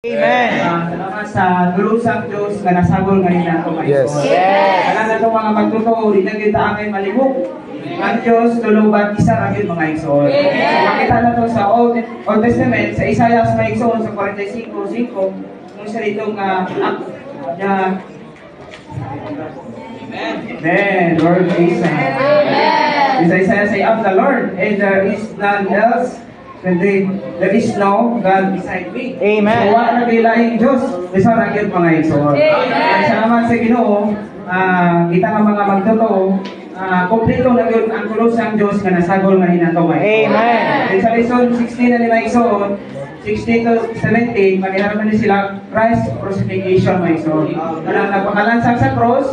Amen. Salamat sa tulusang Diyos nga nasagol kanina ko mga Yes. igsoon. Yes. Kailan na itong mga magtotoo, di na kita aming malimok. Ang Diyos, tulubat, isa rin mga igsoon. So, makita na ito sa Old Testament, sa Isaiah mga igsoon, sa 45:5, kung sa itong Amen. Lord Jesus. Is Isaiah say, "Of the Lord, and there is none else. There is no God beside me." Amen. So, wala na bilaing Diyos. Isa na yun mga igsoon. At salamat sa Ginoo, kita nga mga magtotoo, kompleto na yun ang tulusang Diyos nga nasagol nga hinato mga igsoon. Amen. And sa lesson 16 na ni mga igsoon, 16 to 17, maniraman din sila Christ crucifixion mga igsoon. Kanang napakalansang sa cross,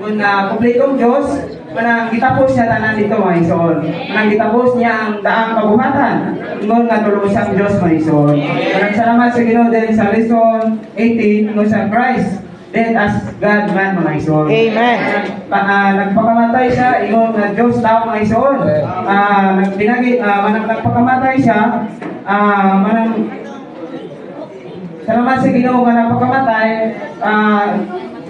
kung kompletong Diyos, manang gitapos niya tanan dito mga igsoon. Manang gitapos niya ang daang kabuhatan. Ngon nga tulusang Diyos mga igsoon. Manang salamat sa Ginoo din sa lesson 18 ngon sa Christ. Then as God man mga igsoon. Amen. Nagpakamatay siya, ingon nga Diyos tao mga igsoon. Manang nagpakamatay siya, manang salamat sa Ginoo nga nagpakamatay,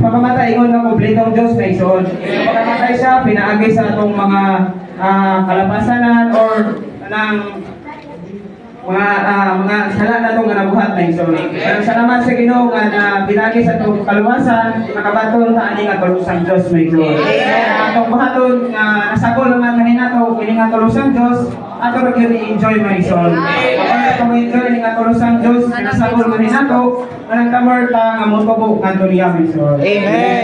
pagkamatay ingon nga kompletong Diyos mga igsoon. Pagkamatay siya, pinaagi sa atong mga kalapasanan or ng mga sala na itong nabuhat na igsoon. Salamat sa Ginoo nga pinaagi sa itong kaluwasan, nakabaton ta ani nga tulusang Diyos mga igsoon. Atong buhaton nga nasagol nga kanina to, kini nga tulusang Diyos, ato ra gyud i-enjoy mga igsoon. Kung ato mo enjoy ni nga tulusang Diyos, nasagol kanina to, anang kamor ta nga motubo nga dunya mga igsoon. Amen.